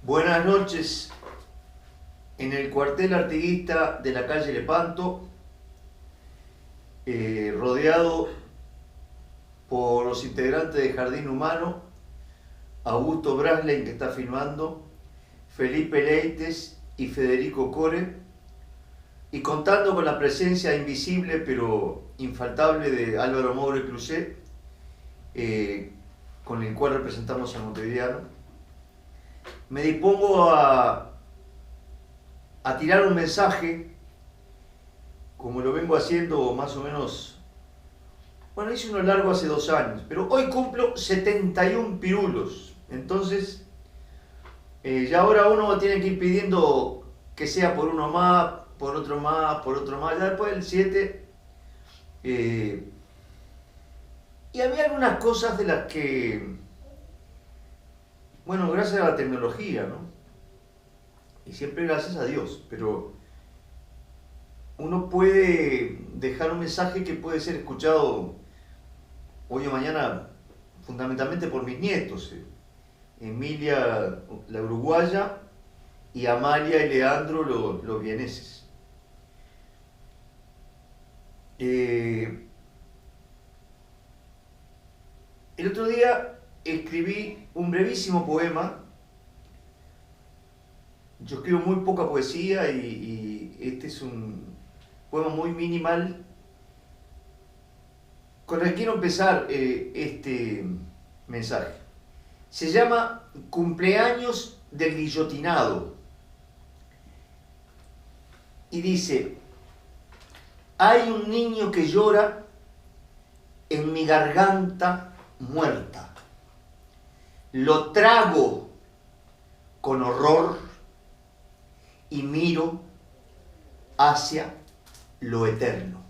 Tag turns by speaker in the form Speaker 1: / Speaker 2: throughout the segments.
Speaker 1: Buenas noches. En el cuartel artiguista de la calle Lepanto, rodeado por los integrantes de Jardín Humano, Augusto Braslein, que está filmando, Felipe Leites y Federico Core, y contando con la presencia invisible pero infaltable de Álvaro Moure Cruzet, con el cual representamos a Montevideano, me dispongo a tirar un mensaje, como lo vengo haciendo más o menos. Bueno, hice uno largo hace 2 años, pero hoy cumplo 71 pirulos. Entonces, ya ahora uno tiene que ir pidiendo que sea por uno más, por otro más, por otro más. Ya después del 7. Y había algunas cosas de las que, bueno, gracias a la tecnología, ¿no? Y siempre gracias a Dios, pero uno puede dejar un mensaje que puede ser escuchado hoy o mañana fundamentalmente por mis nietos, Emilia, la uruguaya, y Amalia y Leandro, los vieneses. El otro día escribí un brevísimo poema. Yo escribo muy poca poesía y este es un poema muy minimal con el que quiero empezar este mensaje. Se llama Cumpleaños del Guillotinado y dice: hay un niño que llora en mi garganta muerta. Lo trago con horror y miro hacia lo eterno.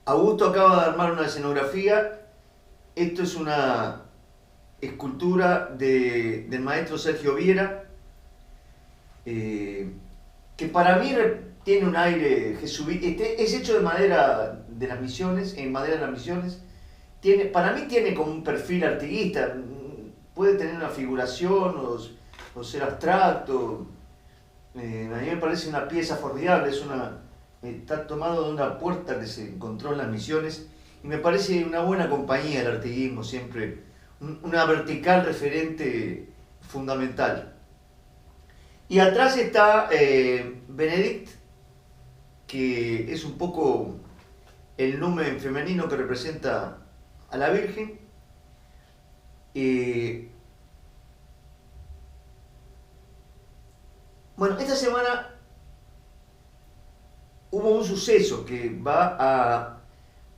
Speaker 1: Augusto acaba de armar una escenografía. Esto es una escultura del maestro Sergio Viera, que para mí tiene un aire jesuita. Es hecho de madera de las Misiones, en madera de las Misiones. Para mí tiene como un perfil artiguista. Puede tener una figuración o ser abstracto. A mí me parece una pieza formidable. Está tomado de una puerta que se encontró en las Misiones y me parece una buena compañía el artiguismo, siempre una vertical referente fundamental. Y atrás está Benedict, que es un poco el numen femenino que representa a la Virgen. Bueno, esta semana hubo un suceso que va a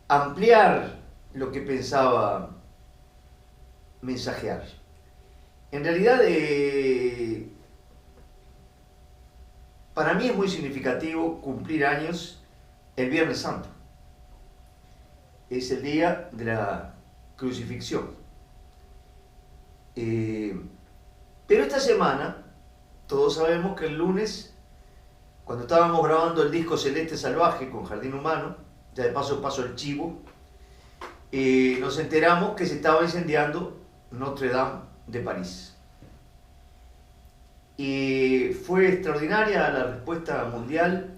Speaker 1: ampliar lo que pensaba mensajear. En realidad, para mí es muy significativo cumplir años el Viernes Santo. Es el día de la crucifixión. Pero esta semana, todos sabemos que el lunes, cuando estábamos grabando el disco Celeste Salvaje con Jardín Humano, ya de paso el chivo, nos enteramos que se estaba incendiando Notre Dame de París. Y fue extraordinaria la respuesta mundial.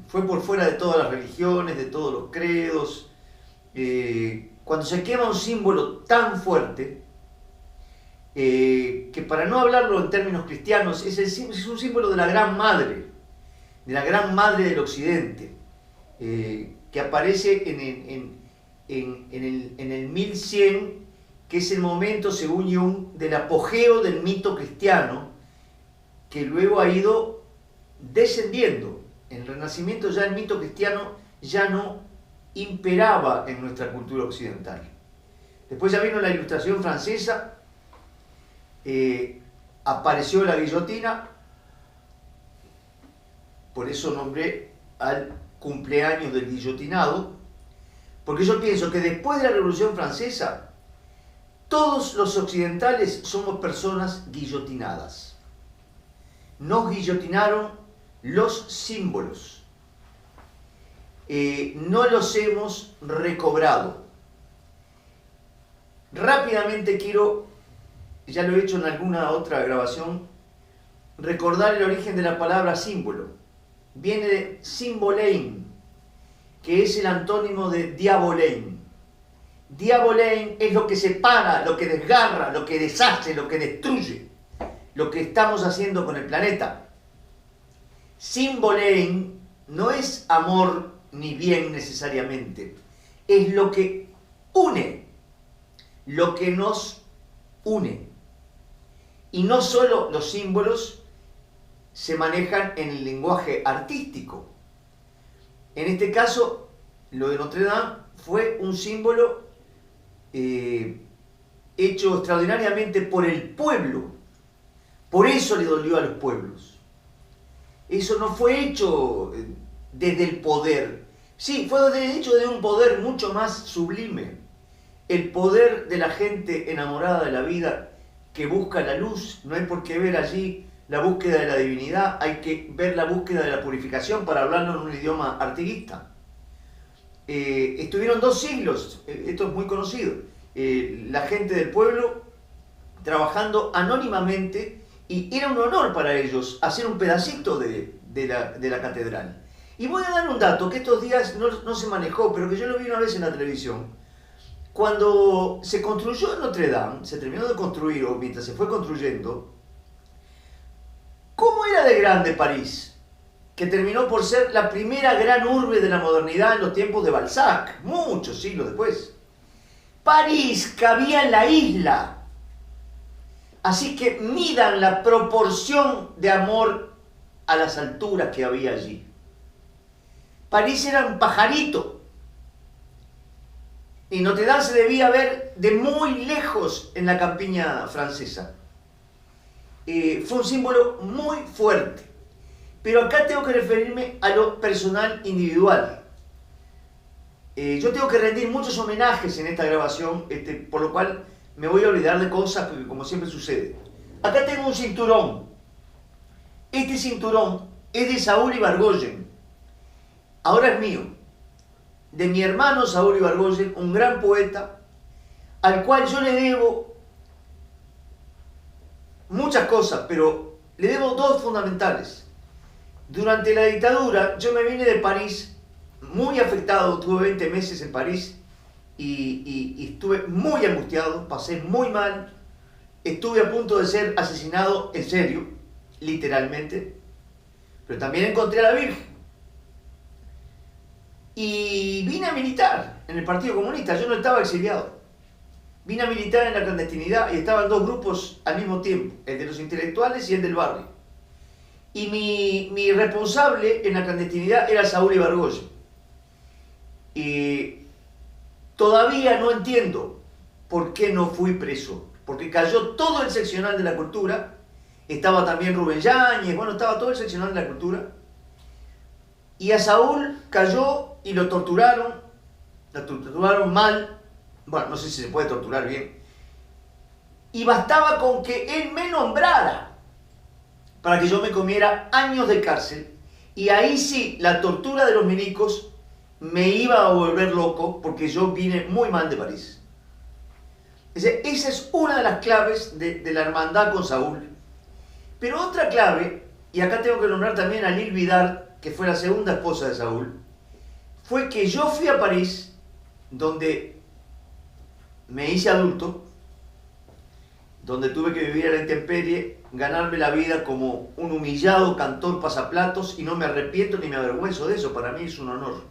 Speaker 1: Fue por fuera de todas las religiones, de todos los credos. Cuando se quema un símbolo tan fuerte, que para no hablarlo en términos cristianos, es un símbolo de la Gran Madre del Occidente, que aparece en el 1100, que es el momento, según Jung, del apogeo del mito cristiano, que luego ha ido descendiendo. En el Renacimiento ya el mito cristiano ya no imperaba en nuestra cultura occidental. Después ya vino la Ilustración francesa, apareció la guillotina. Por eso nombré al cumpleaños del guillotinado, porque yo pienso que después de la Revolución Francesa, todos los occidentales somos personas guillotinadas. Nos guillotinaron los símbolos. No los hemos recobrado. Rápidamente quiero, ya lo he hecho en alguna otra grabación, recordar el origen de la palabra símbolo. Viene de symbolein, que es el antónimo de diabolein. Diabolein es lo que separa, lo que desgarra, lo que deshace, lo que destruye, lo que estamos haciendo con el planeta. Symbolein no es amor ni bien necesariamente, es lo que une, lo que nos une. Y no solo los símbolos se manejan en el lenguaje artístico. En este caso, lo de Notre Dame fue un símbolo hecho extraordinariamente por el pueblo. Por eso le dolió a los pueblos. Eso no fue hecho desde el poder. Sí, fue hecho desde un poder mucho más sublime. El poder de la gente enamorada de la vida que busca la luz. No hay por qué ver allí la búsqueda de la divinidad, hay que ver la búsqueda de la purificación para hablarlo en un idioma artiguista. Estuvieron 2 siglos, esto es muy conocido, la gente del pueblo trabajando anónimamente, y era un honor para ellos hacer un pedacito de la catedral. Y voy a dar un dato que estos días no se manejó, pero que yo lo vi una vez en la televisión. Cuando se construyó Notre Dame, se terminó de construir, o mientras se fue construyendo, ¿cómo era de grande París? Que terminó por ser la primera gran urbe de la modernidad en los tiempos de Balzac, muchos siglos después. París cabía en la isla. Así que midan la proporción de amor a las alturas que había allí. París era un pajarito. Y Notre Dame se debía ver de muy lejos en la campiña francesa. Fue un símbolo muy fuerte. Pero acá tengo que referirme a lo personal individual. Yo tengo que rendir muchos homenajes en esta grabación, por lo cual me voy a olvidar de cosas, porque como siempre sucede. Acá tengo un cinturón. Este cinturón es de Saúl Ibargüen. Ahora es mío. De mi hermano Saúl Ibargüen, un gran poeta, al cual yo le debo muchas cosas, pero le debo 2 fundamentales. Durante la dictadura yo me vine de París muy afectado, tuve 20 meses en París y estuve muy angustiado, pasé muy mal, estuve a punto de ser asesinado en serio, literalmente, pero también encontré a la Virgen. Y vine a militar en el Partido Comunista, yo no estaba exiliado. Vine a militar en la clandestinidad y estaban 2 grupos al mismo tiempo, el de los intelectuales y el del barrio. Y mi responsable en la clandestinidad era Saúl Ibargüen. Y todavía no entiendo por qué no fui preso, porque cayó todo el seccional de la cultura, estaba también Rubén Yáñez, bueno, estaba todo el seccional de la cultura, y a Saúl cayó y lo torturaron mal, bueno, no sé si se puede torturar bien, y bastaba con que él me nombrara para que yo me comiera años de cárcel, y ahí sí, la tortura de los milicos me iba a volver loco, porque yo vine muy mal de París. Esa es una de las claves de la hermandad con Saúl. Pero otra clave, y acá tengo que nombrar también a Lil Vidar, que fue la segunda esposa de Saúl, fue que yo fui a París, donde me hice adulto, donde tuve que vivir a la intemperie, ganarme la vida como un humillado cantor pasaplatos, y no me arrepiento ni me avergüenzo de eso, para mí es un honor.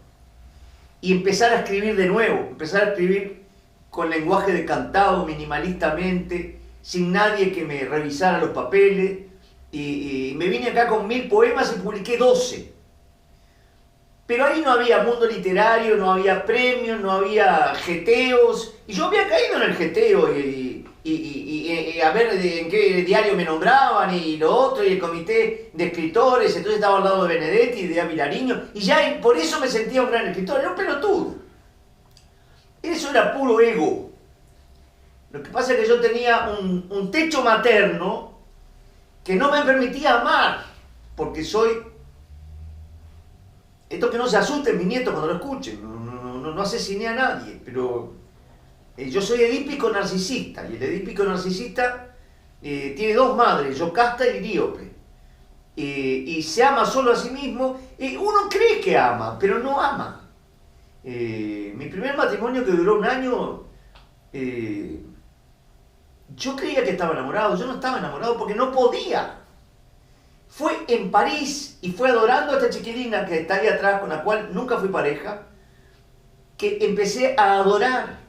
Speaker 1: Y empezar a escribir de nuevo, empezar a escribir con lenguaje decantado, minimalistamente, sin nadie que me revisara los papeles, y me vine acá con 1000 poemas y publiqué 12. Pero ahí no había mundo literario, no había premios, no había jeteos, y yo había caído en el jeteo y a ver en qué diario me nombraban y lo otro, y el comité de escritores, entonces estaba al lado de Benedetti y de Vilariño, y ya por eso me sentía un gran escritor, era un pelotudo. Eso era puro ego. Lo que pasa es que yo tenía un techo materno que no me permitía amar, porque soy... Esto que no se asusten mis nietos cuando lo escuchen, no asesiné a nadie, pero yo soy edípico narcisista, y el edípico narcisista tiene dos madres, Yocasta y Liríope. Y se ama solo a sí mismo. Uno cree que ama, pero no ama. Mi primer matrimonio, que duró un año, yo creía que estaba enamorado. Yo no estaba enamorado porque no podía. Fue en París y fue adorando a esta chiquilina que está ahí atrás, con la cual nunca fui pareja, que empecé a adorar.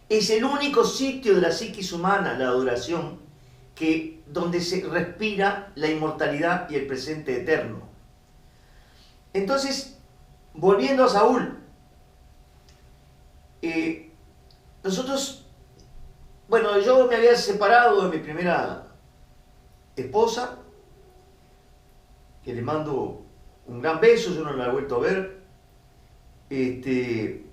Speaker 1: Es el único sitio de la psiquis humana, la adoración, donde se respira la inmortalidad y el presente eterno. Entonces, volviendo a Saúl, nosotros, bueno, yo me había separado de mi primera esposa, que le mando un gran beso, yo no la he vuelto a ver. Y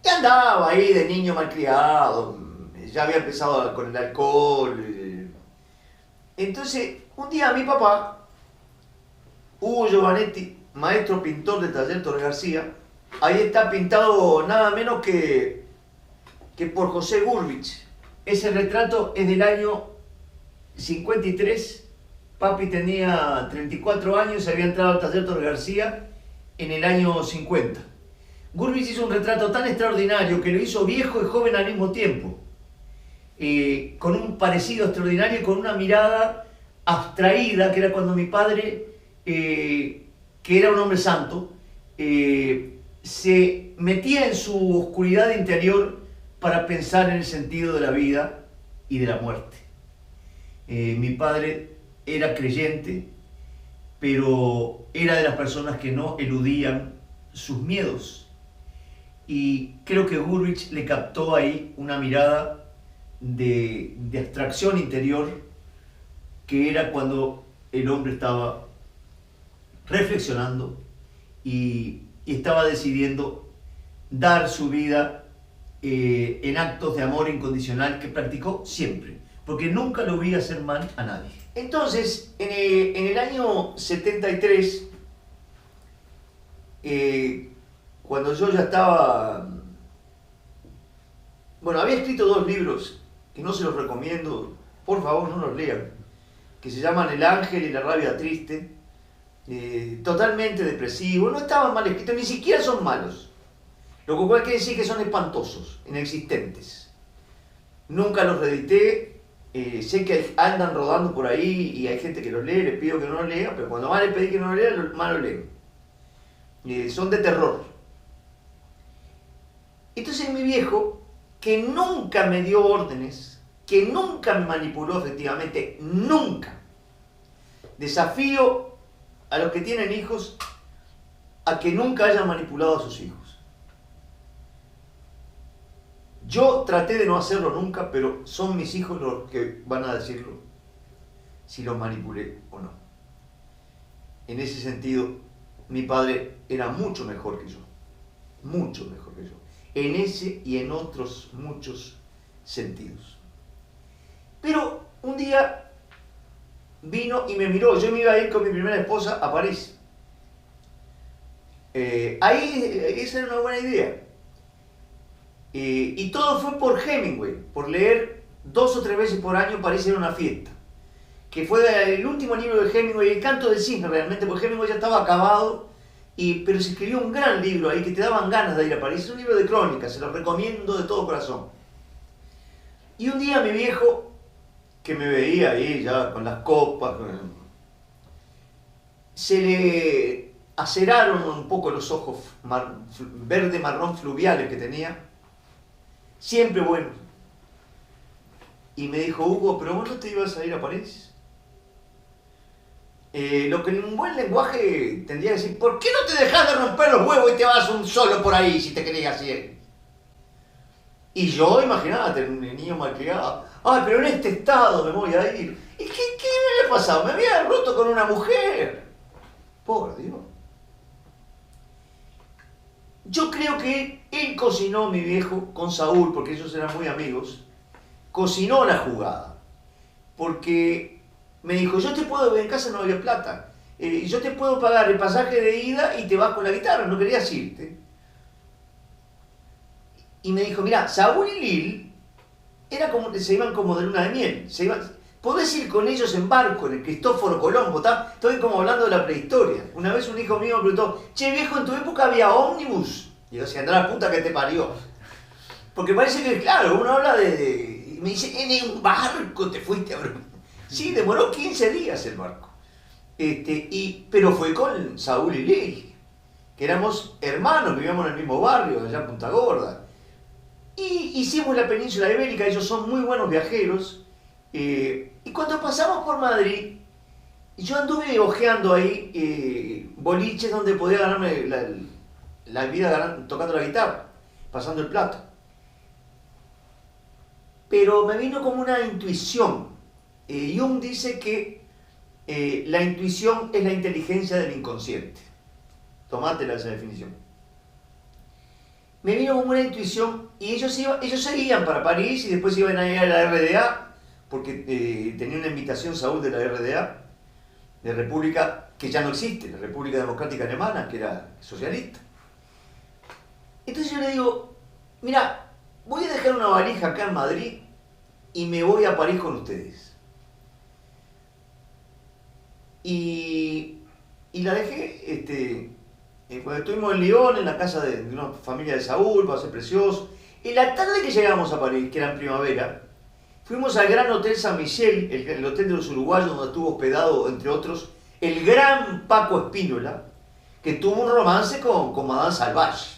Speaker 1: andaba ahí de niño malcriado, ya había empezado con el alcohol. Entonces, un día mi papá, Hugo Giovanetti, maestro pintor del taller Torre García, ahí está pintado nada menos que por José Gurvich. Ese retrato es del año 53. Papi tenía 34 años, se había entrado al taller Torre García en el año 50. Gurvich hizo un retrato tan extraordinario que lo hizo viejo y joven al mismo tiempo, con un parecido extraordinario y con una mirada abstraída, que era cuando mi padre, que era un hombre santo, se metía en su oscuridad interior para pensar en el sentido de la vida y de la muerte. Mi padre era creyente, pero era de las personas que no eludían sus miedos. Y creo que Gurvich le captó ahí una mirada de abstracción interior, que era cuando el hombre estaba reflexionando y estaba decidiendo dar su vida en actos de amor incondicional que practicó siempre, porque nunca lo vi hacer mal a nadie. Entonces, en el año 73, cuando yo ya estaba... Bueno, había escrito 2 libros que no se los recomiendo, por favor no los lean, que se llaman El Ángel y la Rabia Triste, totalmente depresivos, no estaban mal escritos, ni siquiera son malos, lo cual quiere decir que son espantosos, inexistentes. Nunca los reedité. Sé que andan rodando por ahí y hay gente que los lee, les pido que no los lean, pero cuando más les pedí que no los lean, más los leen. Son de terror. Entonces mi viejo, que nunca me dio órdenes, que nunca me manipuló efectivamente, nunca. Desafío a los que tienen hijos a que nunca hayan manipulado a sus hijos. Yo traté de no hacerlo nunca, pero son mis hijos los que van a decirlo, si los manipulé o no. En ese sentido, mi padre era mucho mejor que yo, mucho mejor que yo, en ese y en otros muchos sentidos. Pero un día vino y me miró, yo me iba a ir con mi primera esposa a París. Ahí esa era una buena idea. Y todo fue por Hemingway, por leer 2 o 3 veces por año París era una fiesta, que fue el último libro de Hemingway, El Canto del Cisne realmente, porque Hemingway ya estaba acabado, pero se escribió un gran libro ahí que te daban ganas de ir a París. Es un libro de crónicas, se lo recomiendo de todo corazón. Y un día mi viejo, que me veía ahí ya con las copas, se le aceraron un poco los ojos verde marrón fluviales que tenía, siempre bueno. Y me dijo, Hugo, ¿pero vos no te ibas a ir a París? Lo que en un buen lenguaje tendría que decir, ¿por qué no te dejas de romper los huevos y te vas un solo por ahí si te querías ir? Y yo, imagínate, un niño malcriado, ay, pero en este estado me voy a ir. ¿Y qué me había pasado? Me había roto con una mujer. Por Dios. Yo creo que él cocinó, mi viejo, con Saúl, porque ellos eran muy amigos, cocinó la jugada. Porque me dijo, yo te puedo, en casa no había plata, yo te puedo pagar el pasaje de ida y te vas con la guitarra, no querías irte. y me dijo, mira, Saúl y Lil era como, se iban como de luna de miel, podés ir con ellos en barco, en el Cristóforo Colombo, estoy como hablando de la prehistoria. Una vez un hijo mío me preguntó, che viejo, ¿en tu época había ómnibus? Y yo decía, anda la puta que te parió. Porque parece que, claro, uno habla y me dice, en un barco te fuiste a... Sí, demoró 15 días el barco. Pero fue con Saúl y Lil, que éramos hermanos, vivíamos en el mismo barrio, allá en Punta Gorda. Y hicimos la península ibérica, ellos son muy buenos viajeros. Y cuando pasamos por Madrid, yo anduve ojeando ahí boliches donde podía ganarme la vida tocando la guitarra, pasando el plato. Pero me vino como una intuición. Jung dice que la intuición es la inteligencia del inconsciente. Tomátela esa definición. Me vino como una intuición y ellos seguían para París y después iban a ir a la RDA porque tenía una invitación Saúl de la RDA, de República que ya no existe, la República Democrática Alemana, que era socialista. Entonces yo le digo, mira, voy a dejar una valija acá en Madrid y me voy a París con ustedes. Y la dejé, cuando estuvimos en Lyon, en la casa de una familia de Saúl, va a ser precioso. En la tarde que llegamos a París, que era en primavera, fuimos al Gran Hotel San Michel, el hotel de los uruguayos, donde estuvo hospedado, entre otros, el gran Paco Espínola, que tuvo un romance con Madame Salvage.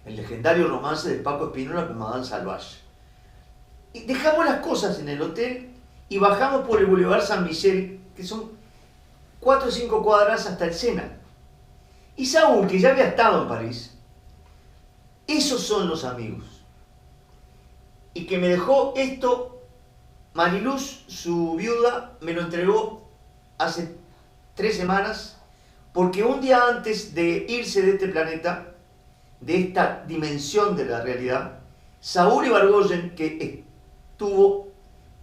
Speaker 1: El legendario romance de Paco Espínola con Madame Salvage. Y dejamos las cosas en el hotel y bajamos por el Boulevard San Michel, que son 4 o 5 cuadras hasta el Sena. Y Saúl, que ya había estado en París, esos son los amigos. Y que me dejó esto, Mariluz, su viuda, me lo entregó hace 3 semanas, porque un día antes de irse de este planeta, de esta dimensión de la realidad, Saúl Ibargüen, que estuvo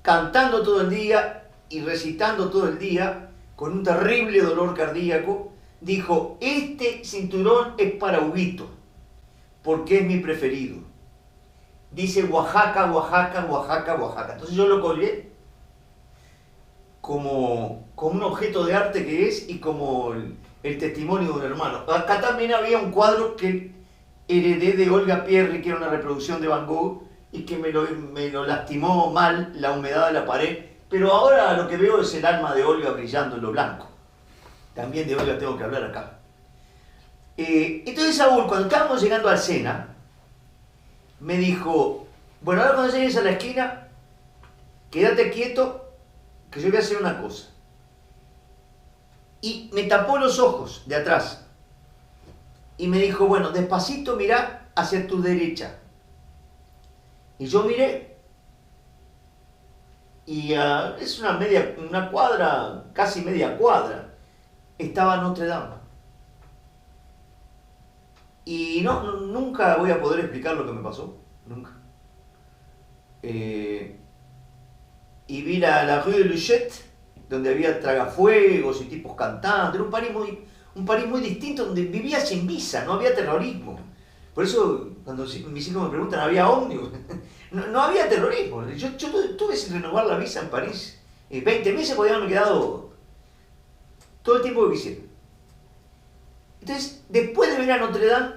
Speaker 1: cantando todo el día y recitando todo el día, con un terrible dolor cardíaco, dijo, este cinturón es para Huguito, porque es mi preferido. Dice Oaxaca, Oaxaca, Oaxaca, Oaxaca. Entonces yo lo colgué como un objeto de arte que es y como el testimonio de un hermano. Acá también había un cuadro que heredé de Olga Pierri, que era una reproducción de Van Gogh, y que me lo lastimó mal la humedad de la pared, pero ahora lo que veo es el alma de Olga brillando en lo blanco. También de Olga tengo que hablar acá. Entonces Saúl, cuando estábamos llegando al Sena, me dijo, bueno, ahora cuando llegues a la esquina, quédate quieto, que yo voy a hacer una cosa. Y me tapó los ojos de atrás. Y me dijo, bueno, despacito mirá hacia tu derecha. Y yo miré. Y es una cuadra, casi media cuadra. Estaba Notre Dame. Y nunca voy a poder explicar lo que me pasó. Nunca. Y vi la Rue de Luchette, donde había tragafuegos y tipos cantando. Era un París muy distinto, donde vivía sin visa, no había terrorismo. Por eso, cuando mis hijos me preguntan, ¿había ómnibus? No había terrorismo. Yo tuve sin renovar la visa en París. 20 meses podía haberme quedado todo el tiempo que quisiera. Entonces, después de ver a Notre Dame,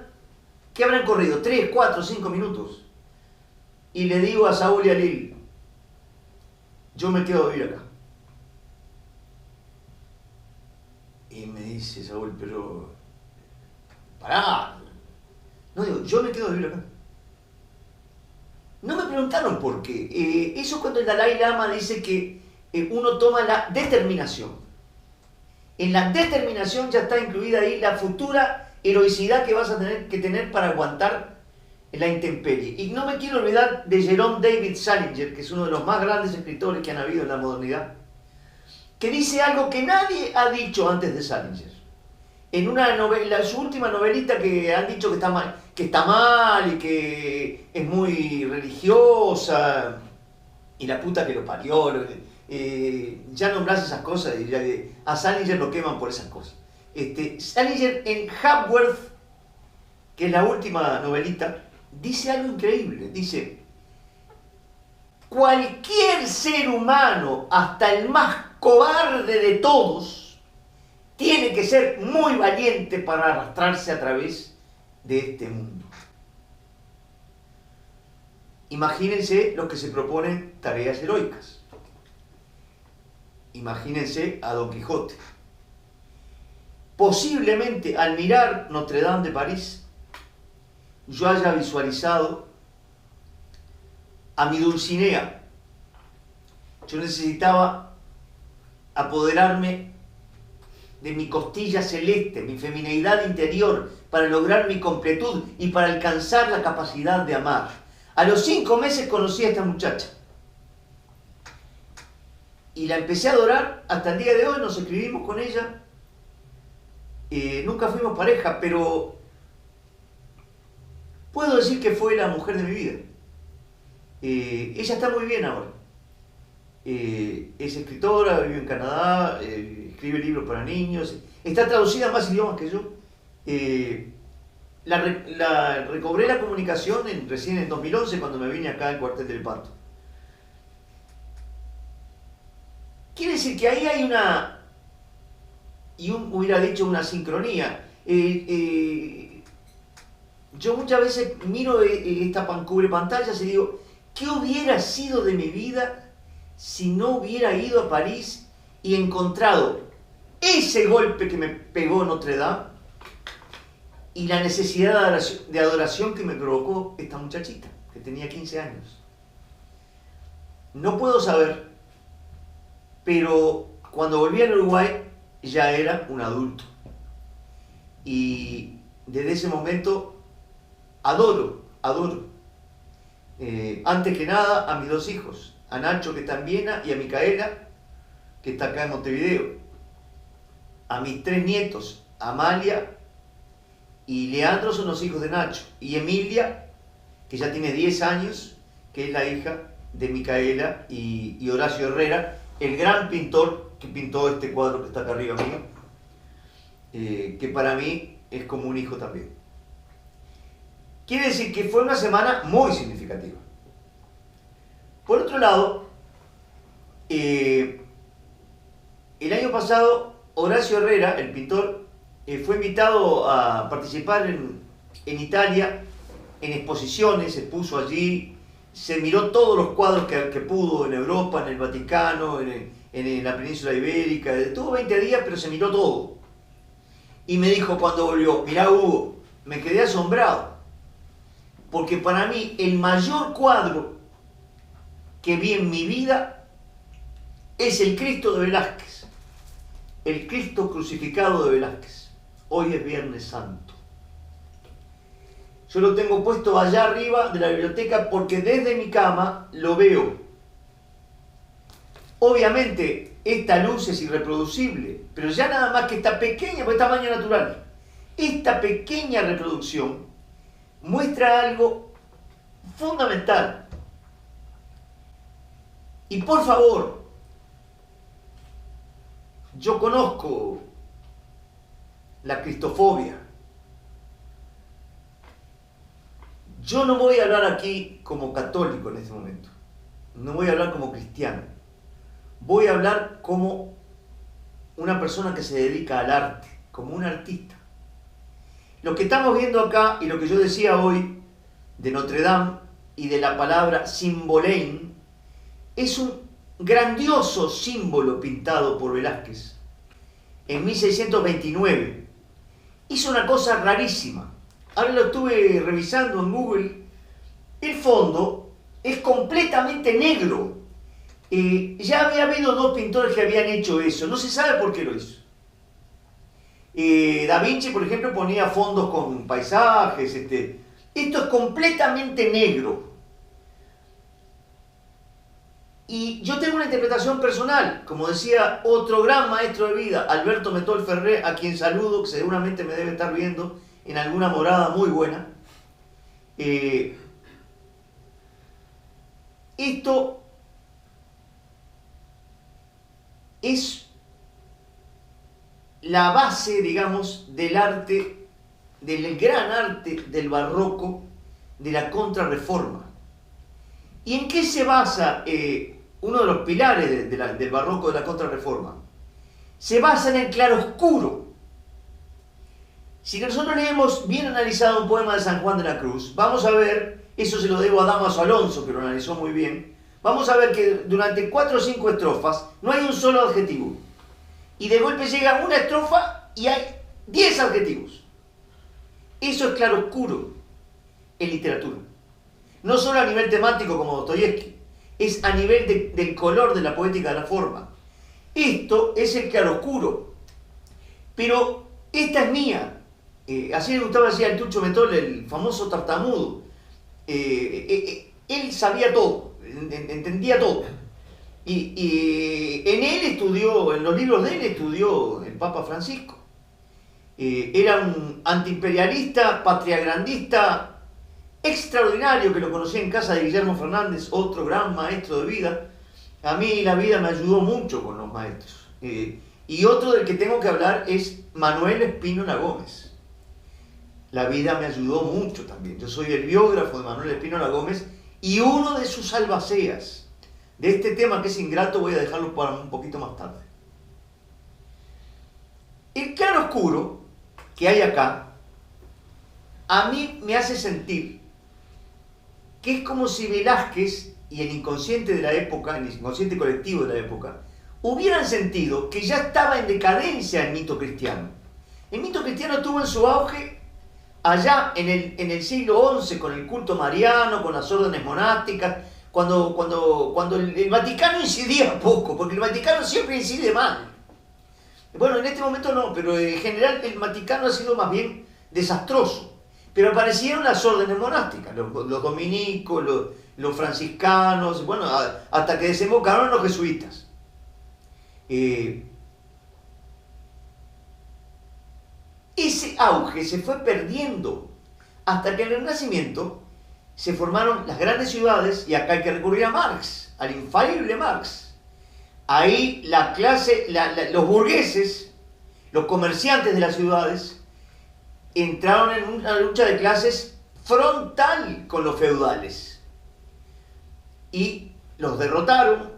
Speaker 1: ¿qué habrán corrido? 3, 4, 5 minutos. Y le digo a Saúl y a Lil, yo me quedo a vivir acá. Y me dice Saúl, pero... pará. No, digo, yo me quedo a vivir acá. No me preguntaron por qué. Eso es cuando el Dalai Lama dice que uno toma la determinación. En la determinación ya está incluida ahí la futura heroicidad que vas a tener que tener para aguantar la intemperie. Y no me quiero olvidar de Jerome David Salinger, que es uno de los más grandes escritores que han habido en la modernidad, que dice algo que nadie ha dicho antes de Salinger. En una novela, su última novelita, que han dicho que está mal y que es muy religiosa y la puta que lo parió. Ya nombrás esas cosas y a Salinger lo queman por esas cosas. Salinger en Hapworth, que es la última novelita dice algo increíble. Dice, cualquier ser humano, hasta el más cobarde de todos, tiene que ser muy valiente para arrastrarse a través de este mundo. Imagínense los que se proponen tareas heroicas. Imagínense a Don Quijote. Posiblemente al mirar Notre Dame de París, yo haya visualizado a mi Dulcinea. Yo necesitaba apoderarme de mi costilla celeste, mi femineidad interior, para lograr mi completud y para alcanzar la capacidad de amar. A los 5 meses conocí a esta muchacha. Y la empecé a adorar hasta el día de hoy, nos escribimos con ella. Nunca fuimos pareja, pero puedo decir que fue la mujer de mi vida. Ella está muy bien ahora. Es escritora, vive en Canadá, escribe libros para niños, está traducida a más idiomas que yo. Recobré la comunicación recién en 2011 cuando me vine acá al Cuartel del Pato. Quiere decir que ahí hay hubiera dicho una sincronía. Yo muchas veces miro esta cubre pantallas y digo, ¿qué hubiera sido de mi vida si no hubiera ido a París y encontrado ese golpe que me pegó Notre Dame y la necesidad de adoración que me provocó esta muchachita, que tenía 15 años? No puedo saber, pero cuando volví al Uruguay ya era un adulto. Y desde ese momento adoro. Antes que nada a mis 2 hijos, a Nacho que está en Viena y a Micaela que está acá en Montevideo. A mis 3 nietos, Amalia y Leandro son los hijos de Nacho. Y Emilia, que ya tiene 10 años, que es la hija de Micaela y Horacio Herrera, el gran pintor que pintó este cuadro que está acá arriba mío, que para mí es como un hijo también. Quiere decir que fue una semana muy significativa. Por otro lado, el año pasado Horacio Herrera, el pintor, fue invitado a participar en Italia en exposiciones, se puso allí, se miró todos los cuadros que pudo en Europa, en el Vaticano, en la península ibérica. Estuvo 20 días, pero se miró todo. Y me dijo cuando volvió, mirá Hugo, me quedé asombrado, porque para mí el mayor cuadro que vi en mi vida es el Cristo de Velázquez, el Cristo crucificado de Velázquez. Hoy es Viernes Santo. Yo lo tengo puesto allá arriba de la biblioteca porque desde mi cama lo veo. Obviamente esta luz es irreproducible, pero ya nada más que esta pequeña, por tamaño natural, esta pequeña reproducción muestra algo fundamental. Y por favor, yo conozco la cristofobia. Yo no voy a hablar aquí como católico en este momento. No voy a hablar como cristiano. Voy a hablar como una persona que se dedica al arte, como un artista. Lo que estamos viendo acá y lo que yo decía hoy de Notre Dame y de la palabra Cymbeline es un grandioso símbolo pintado por Velázquez en 1629. Hizo una cosa rarísima. Ahora lo estuve revisando en Google. El fondo es completamente negro. Ya había habido 2 pintores que habían hecho eso. No se sabe por qué lo hizo. Da Vinci, por ejemplo, ponía fondos con paisajes. Esto es completamente negro. Y yo tengo una interpretación personal. Como decía otro gran maestro de vida, Alberto Metol Ferré, a quien saludo, que seguramente me debe estar viendo en alguna morada muy buena. Esto es la base, digamos, del arte, del gran arte del barroco, de la Contrarreforma. ¿Y en qué se basa uno de los pilares del barroco de la Contrarreforma? Se basa en el claroscuro. Si nosotros leemos bien analizado un poema de San Juan de la Cruz, vamos a ver, eso se lo debo a Dámaso Alonso, que lo analizó muy bien, vamos a ver que durante 4 o 5 estrofas no hay un solo adjetivo. Y de golpe llega una estrofa y hay 10 adjetivos. Eso es claroscuro en literatura. No solo a nivel temático como Dostoyevsky, es a nivel del color de la poética de la forma. Esto es el claroscuro. Pero esta es mía. Así le gustaba decir al Tucho Metol, el famoso tartamudo. Él sabía todo, entendía todo. Y en él estudió, en los libros de él estudió el Papa Francisco. Era un antiimperialista, patriagrandista extraordinario, que lo conocí en casa de Guillermo Fernández, otro gran maestro de vida. A mí la vida me ayudó mucho con los maestros. Y otro del que tengo que hablar es Manuel Espínola Gómez. La vida me ayudó mucho también. Yo soy el biógrafo de Manuel Espínola Gómez y uno de sus albaceas. De este tema que es ingrato voy a dejarlo para un poquito más tarde. El claroscuro que hay acá a mí me hace sentir que es como si Velázquez y el inconsciente de la época, el inconsciente colectivo de la época, hubieran sentido que ya estaba en decadencia el mito cristiano. El mito cristiano tuvo en su auge allá en el siglo XI, con el culto mariano, con las órdenes monásticas, cuando el Vaticano incidía poco, porque el Vaticano siempre incide mal. Bueno, en este momento no, pero en general el Vaticano ha sido más bien desastroso. Pero aparecieron las órdenes monásticas, los dominicos, los franciscanos, bueno, hasta que desembocaron los jesuitas. Ese auge se fue perdiendo hasta que en el Renacimiento se formaron las grandes ciudades, y acá hay que recurrir a Marx, al infalible Marx. Ahí la clase, los burgueses, los comerciantes de las ciudades, entraron en una lucha de clases frontal con los feudales. Y los derrotaron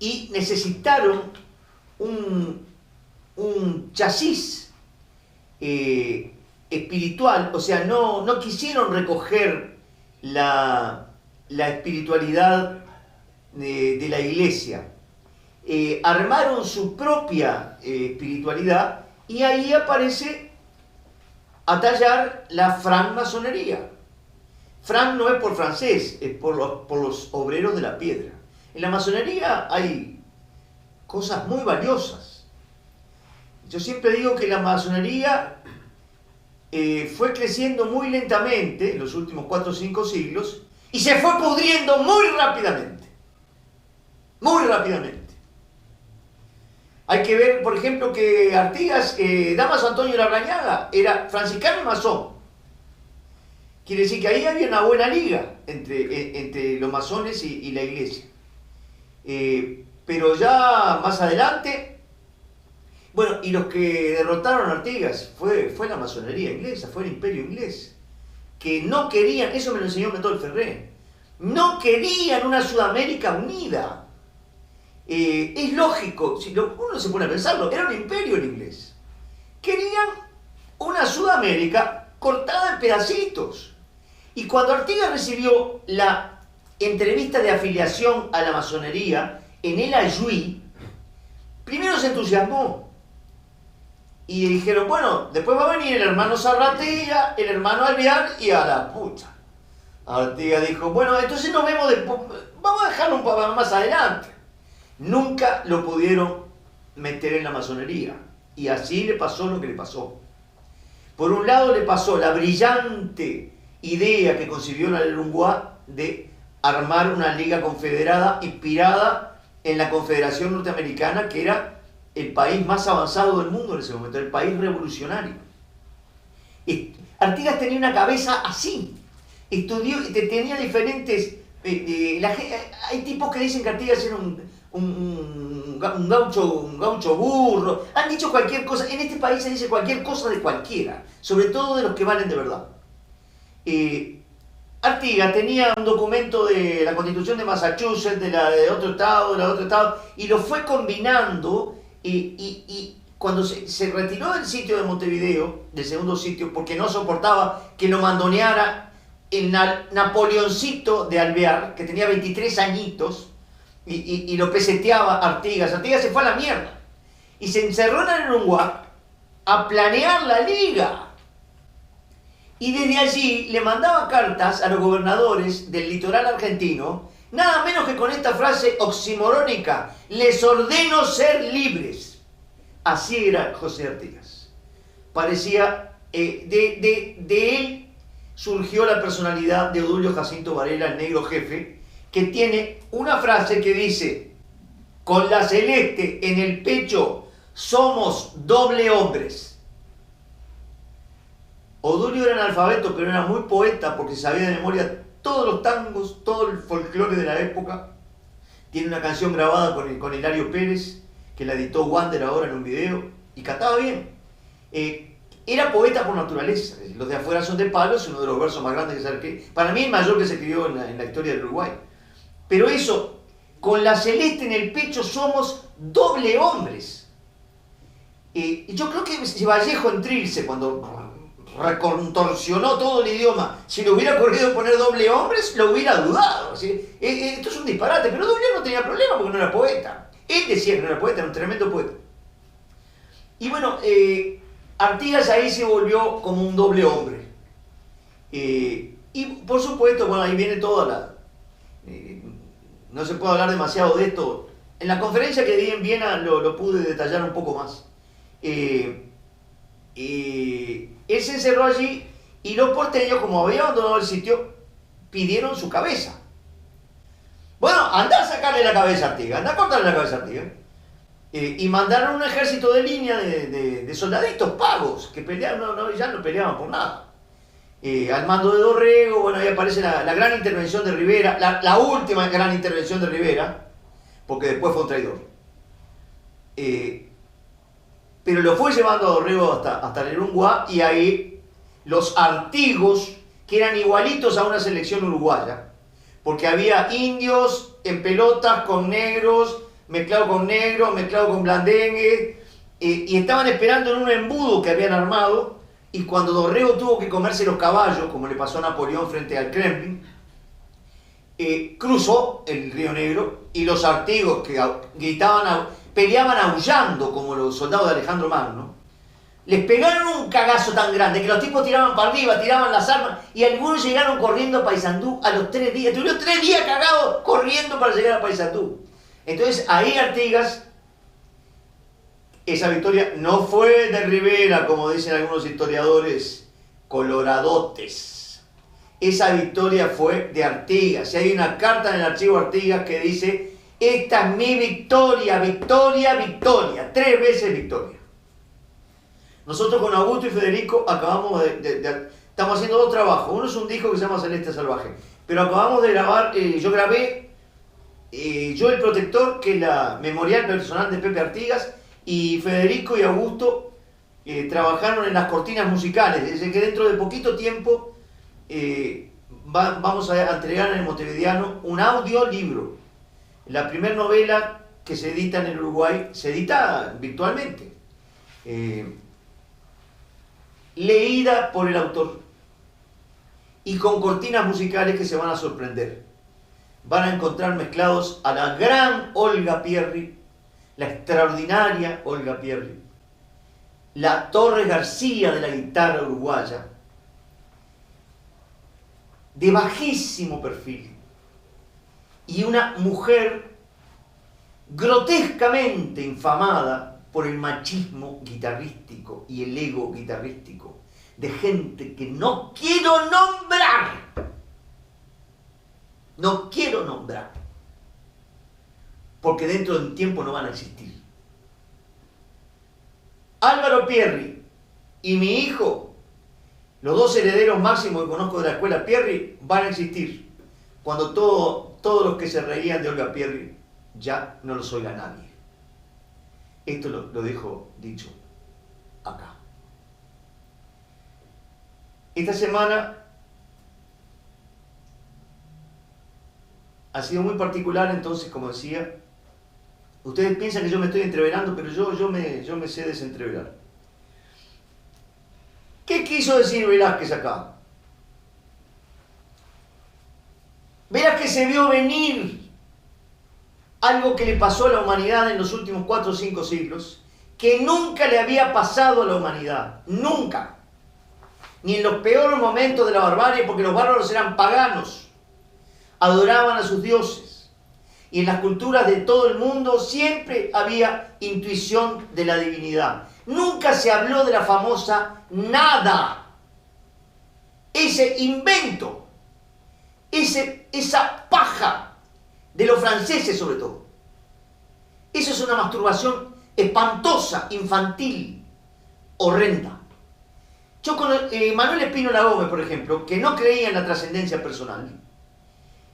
Speaker 1: y necesitaron un chasis espiritual, o sea, no quisieron recoger la espiritualidad de la iglesia. Armaron su propia espiritualidad y ahí aparece a tallar la francmasonería. Franc no es por francés, es por los obreros de la piedra. En la masonería hay cosas muy valiosas. Yo siempre digo que la masonería fue creciendo muy lentamente en los últimos 4 o 5 siglos y se fue pudriendo muy rápidamente. Muy rápidamente. Hay que ver, por ejemplo, que Artigas, Dámaso Antonio Larrañaga, era franciscano y masón. Quiere decir que ahí había una buena liga entre los masones y la iglesia. Pero ya más adelante, bueno, y los que derrotaron a Artigas fue la masonería inglesa, fue el imperio inglés, que no querían, eso me lo enseñó Metol Ferré, no querían una Sudamérica unida. Es lógico, si uno se pone a pensarlo, era un imperio el inglés. Querían una Sudamérica cortada en pedacitos. Y cuando Artigas recibió la entrevista de afiliación a la masonería en el Ayuí, primero se entusiasmó. Y dijeron, bueno, después va a venir el hermano Zarratea, el hermano Alvear y a la pucha. Artigas dijo, bueno, entonces nos vemos después, vamos a dejarlo un poco más adelante. Nunca lo pudieron meter en la masonería. Y así le pasó lo que le pasó. Por un lado le pasó la brillante idea que concibió la Lerumbois de armar una liga confederada inspirada en la Confederación Norteamericana, que era el país más avanzado del mundo en ese momento, el país revolucionario. Artigas tenía una cabeza así. Estudió, tenía diferentes... hay tipos que dicen que Artigas era un gaucho burro. Han dicho cualquier cosa. En este país se dice cualquier cosa de cualquiera, sobre todo de los que valen de verdad. Artigas tenía un documento de la Constitución de Massachusetts, de otro estado, y lo fue combinando, y cuando se retiró del sitio de Montevideo, del segundo sitio, porque no soportaba que lo mandoneara el Napoleoncito de Alvear, que tenía 23 añitos, y lo peseteaba Artigas. Artigas se fue a la mierda y se encerró en el Uruguay a planear la liga. Y desde allí le mandaba cartas a los gobernadores del litoral argentino, nada menos que con esta frase oximorónica: les ordeno ser libres. Así era José Artigas. Parecía, de él surgió la personalidad de Odulio Jacinto Varela, el negro jefe, que tiene una frase que dice: con la celeste en el pecho somos doble hombres. Odulio era analfabeto, pero era muy poeta porque sabía de memoria todos los tangos, todo el folclore de la época. Tiene una canción grabada con Hilario Pérez, que la editó Wander ahora en un video, y cantaba bien. Era poeta por naturaleza. Los de afuera son de palos, uno de los versos más grandes que se arque. Para mí el mayor que se escribió en la historia del Uruguay. Pero eso, con la celeste en el pecho somos doble hombres. Y yo creo que si Vallejo en Trilce, cuando recontorsionó todo el idioma, si le hubiera ocurrido poner doble hombres, lo hubiera dudado. ¿Sí? Esto es un disparate, pero Odulio no tenía problema porque no era poeta. Él decía que no era poeta, era un tremendo poeta. Y bueno, Artigas ahí se volvió como un doble hombre. Y por supuesto, bueno, ahí viene toda la... no se puede hablar demasiado de esto. En la conferencia que di en Viena lo pude detallar un poco más. Él se encerró allí y los porteños, como habían abandonado el sitio, pidieron su cabeza. Bueno, anda a sacarle la cabeza a Artigas, anda a cortarle la cabeza a Artigas. Y mandaron un ejército de línea de soldaditos pagos que peleaban, ya no peleaban por nada. Al mando de Dorrego, bueno, ahí aparece la gran intervención de Rivera, la última gran intervención de Rivera, porque después fue un traidor. Pero lo fue llevando a Dorrego hasta el Uruguay, y ahí los artigos, que eran igualitos a una selección uruguaya, porque había indios en pelotas con negros, mezclado con negros, mezclado con blandengue, y estaban esperando en un embudo que habían armado, y cuando Dorrego tuvo que comerse los caballos, como le pasó a Napoleón frente al Kremlin, cruzó el Río Negro, y los artigos que gritaban, peleaban aullando como los soldados de Alejandro Magno, les pegaron un cagazo tan grande que los tipos tiraban para arriba, tiraban las armas, y algunos llegaron corriendo a Paysandú a los 3 días. Tuvieron 3 días cagados corriendo para llegar a Paysandú. Entonces ahí Artigas, esa victoria no fue de Rivera, como dicen algunos historiadores coloradotes. Esa victoria fue de Artigas. Y hay una carta en el archivo Artigas que dice: esta es mi victoria, victoria, victoria. 3 veces victoria. Nosotros con Augusto y Federico acabamos estamos haciendo 2 trabajos. Uno es un disco que se llama Celeste Salvaje. Pero acabamos de grabar, yo grabé Yo el Protector, que es la memorial personal de Pepe Artigas, y Federico y Augusto trabajaron en las cortinas musicales. Es decir, que dentro de poquito tiempo vamos a entregar en el Montevideano un audiolibro. La primera novela que se edita en el Uruguay se edita virtualmente, leída por el autor y con cortinas musicales que se van a sorprender. Van a encontrar mezclados a la gran Olga Pierri, la extraordinaria Olga Pierri, la Torres García de la guitarra uruguaya, de bajísimo perfil, y una mujer grotescamente infamada por el machismo guitarrístico y el ego guitarrístico de gente que no quiero nombrar. No quiero nombrar, porque dentro de un tiempo no van a existir. Álvaro Pierri y mi hijo, los 2 herederos máximos que conozco de la escuela Pierri, van a existir cuando todos los que se reían de Olga Pierri ya no los oiga nadie. Esto lo dejo dicho acá. Esta semana ha sido muy particular, entonces, como decía, ustedes piensan que yo me estoy entreverando, pero yo me sé desentreverar. ¿Qué quiso decir Velázquez acá? Velázquez se vio venir algo que le pasó a la humanidad en los últimos 4 o 5 siglos, que nunca le había pasado a la humanidad, nunca. Ni en los peores momentos de la barbarie, porque los bárbaros eran paganos, adoraban a sus dioses. Y en las culturas de todo el mundo siempre había intuición de la divinidad. Nunca se habló de la famosa nada. Ese invento, esa paja de los franceses sobre todo. Eso es una masturbación espantosa, infantil, horrenda. Yo con Manuel Espínola Gómez, por ejemplo, que no creía en la trascendencia personal,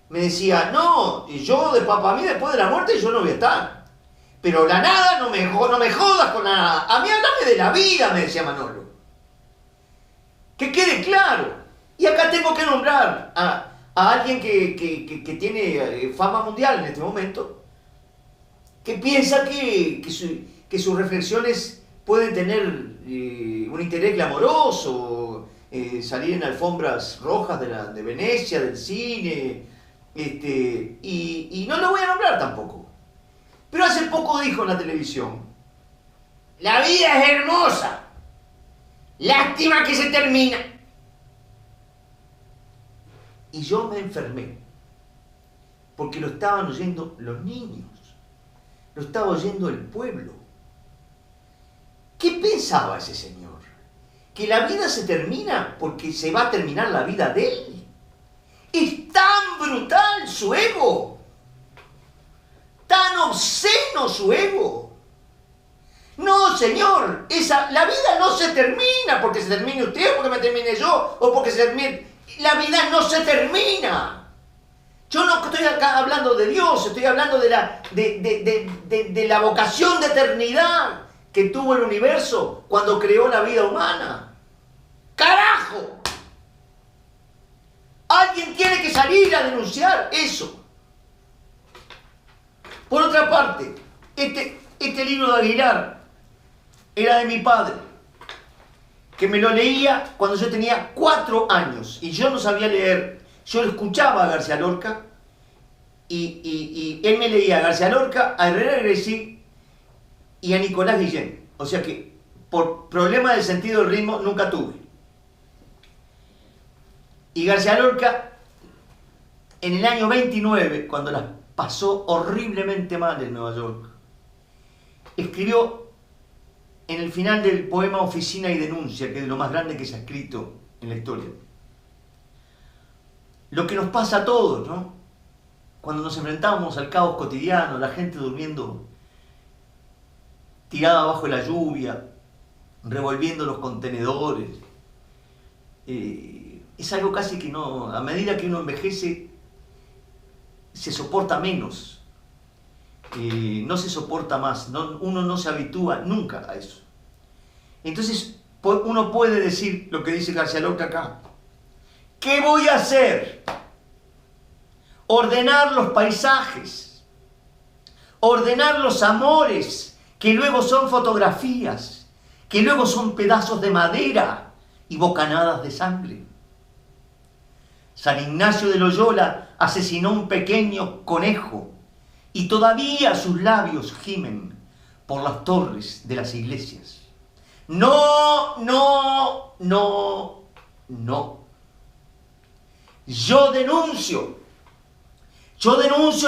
Speaker 1: me decía, no, yo para mí después de la muerte yo no voy a estar. Pero la nada, no me jodas con la nada. A mí hablame de la vida, me decía Manolo. Que quede claro. Y acá tengo que nombrar a alguien que tiene fama mundial en este momento, que piensa que sus reflexiones pueden tener un interés glamoroso, salir en alfombras rojas de Venecia, del cine, y no lo voy a nombrar tampoco. Pero hace poco dijo en la televisión, la vida es hermosa, lástima que se termina. Y yo me enfermé, porque lo estaban oyendo los niños, lo estaba oyendo el pueblo. ¿Qué pensaba ese señor? ¿Que la vida se termina porque se va a terminar la vida de él? Es tan brutal su ego, tan obsceno su ego. No, señor, la vida no se termina porque se termine usted, o porque me termine yo, o porque se termine... La vida no se termina. Yo no estoy acá hablando de Dios, estoy hablando de la vocación de eternidad que tuvo el universo cuando creó la vida humana. ¡Carajo! Alguien tiene que salir a denunciar eso. Por otra parte, este libro de Aguilar era de mi padre, que me lo leía cuando yo tenía 4 años y yo no sabía leer. Yo escuchaba a García Lorca y él me leía a García Lorca, a Herrera Gresí y a Nicolás Guillén. O sea que por problema del sentido del ritmo nunca tuve. Y García Lorca, en el año 29, cuando las pasó horriblemente mal en Nueva York, escribió en el final del poema Oficina y Denuncia, que es lo más grande que se ha escrito en la historia, lo que nos pasa a todos, ¿no? Cuando nos enfrentamos al caos cotidiano, la gente durmiendo tirada bajo la lluvia, revolviendo los contenedores, es algo casi que no, a medida que uno envejece, se soporta menos. No se soporta más, uno no se habitúa nunca a eso. Entonces uno puede decir lo que dice García Lorca acá. ¿Qué voy a hacer? Ordenar los paisajes, ordenar los amores, que luego son fotografías, que luego son pedazos de madera y bocanadas de sangre. San Ignacio de Loyola asesinó un pequeño conejo y todavía sus labios gimen por las torres de las iglesias. No, no, no, no. Yo denuncio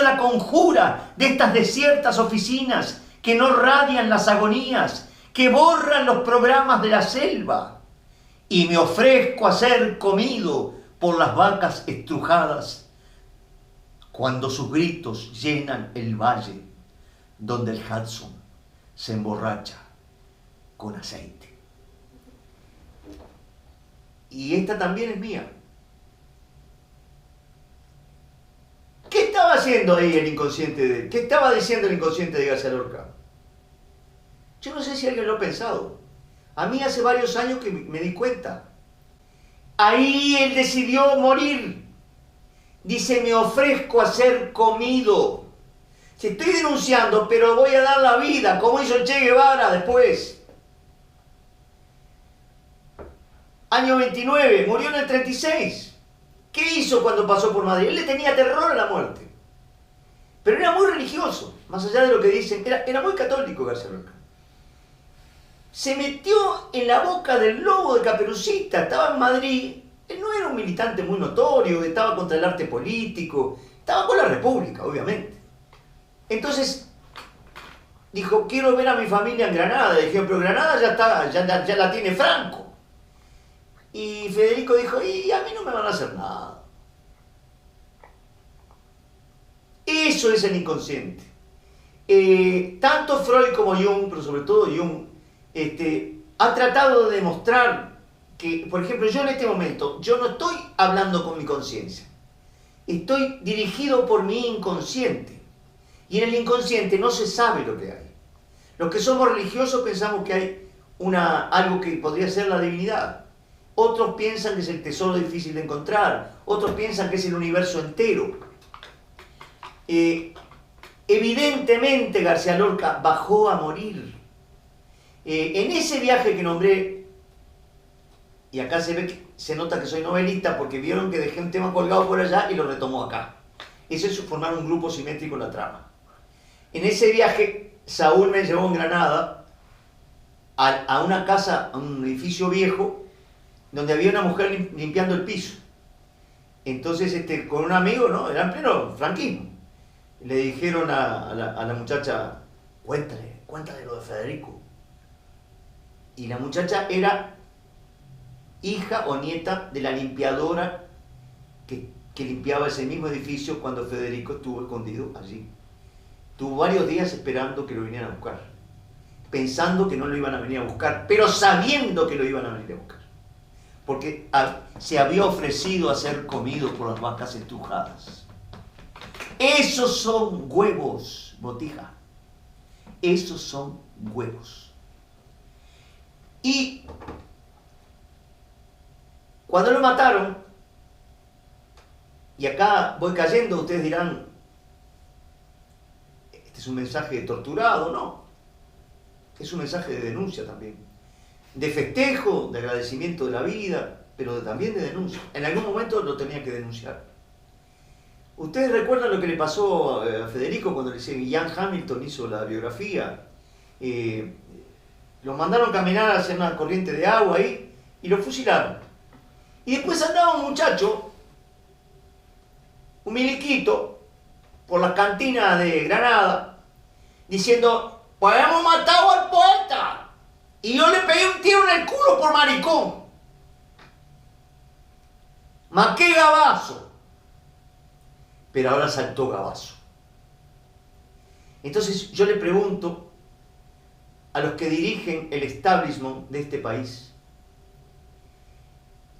Speaker 1: la conjura de estas desiertas oficinas que no radian las agonías, que borran los programas de la selva, y me ofrezco a ser comido por las vacas estrujadas cuando sus gritos llenan el valle donde el Hudson se emborracha con aceite. Y esta también es mía. ¿Qué estaba haciendo ahí el inconsciente qué estaba diciendo el inconsciente de García Lorca? Yo no sé si alguien lo ha pensado. A mí hace varios años que me di cuenta. Ahí él decidió morir. Dice, me ofrezco a ser comido. Si estoy denunciando, pero voy a dar la vida, como hizo Che Guevara después. Año 29, murió en el 36. ¿Qué hizo cuando pasó por Madrid? Él le tenía terror a la muerte. Pero era muy religioso, más allá de lo que dicen. Era muy católico García Lorca. Se metió en la boca del lobo de Caperucita, estaba en Madrid. Él no era un militante muy notorio, estaba contra el arte político, estaba con la República, obviamente. Entonces dijo, quiero ver a mi familia en Granada. Dijeron, pero Granada ya está, ya la tiene Franco. Y Federico dijo, y a mí no me van a hacer nada. Eso es el inconsciente. Tanto Freud como Jung, pero sobre todo Jung, ha tratado de demostrar que, por ejemplo, yo en este momento, yo no estoy hablando con mi conciencia. Estoy dirigido por mi inconsciente. Y en el inconsciente no se sabe lo que hay. Los que somos religiosos pensamos que hay algo que podría ser la divinidad. Otros piensan que es el tesoro difícil de encontrar. Otros piensan que es el universo entero. Evidentemente García Lorca bajó a morir. En ese viaje que nombré, y acá se nota que soy novelista porque vieron que dejé un tema colgado por allá y lo retomó acá. Eso es formar un grupo simétrico en la trama. En ese viaje, Saúl me llevó en Granada a una casa, a un edificio viejo, donde había una mujer limpiando el piso. Entonces, con un amigo, ¿no? Era en pleno franquismo. Le dijeron a la muchacha, cuéntale lo de Federico. Y la muchacha era hija o nieta de la limpiadora que limpiaba ese mismo edificio cuando Federico estuvo escondido allí. Tuvo varios días esperando que lo vinieran a buscar, pensando que no lo iban a venir a buscar, pero sabiendo que lo iban a venir a buscar. Porque se había ofrecido a ser comido por las vacas estrujadas. Esos son huevos, Botija. Esos son huevos. Y cuando lo mataron, y acá voy cayendo, ustedes dirán, este es un mensaje de torturado, no. Es un mensaje de denuncia también. De festejo, de agradecimiento de la vida, pero también de denuncia. En algún momento lo tenía que denunciar. ¿Ustedes recuerdan lo que le pasó a Federico cuando Ian Hamilton hizo la biografía? Los mandaron caminar hacia una corriente de agua ahí y lo fusilaron. Y después andaba un muchacho, un miliquito, por las cantinas de Granada, diciendo, pues hemos matado al poeta. Y yo le pegué un tiro en el culo por maricón. Maqué Gabazo. Pero ahora saltó Gabazo. Entonces yo le pregunto a los que dirigen el establishment de este país.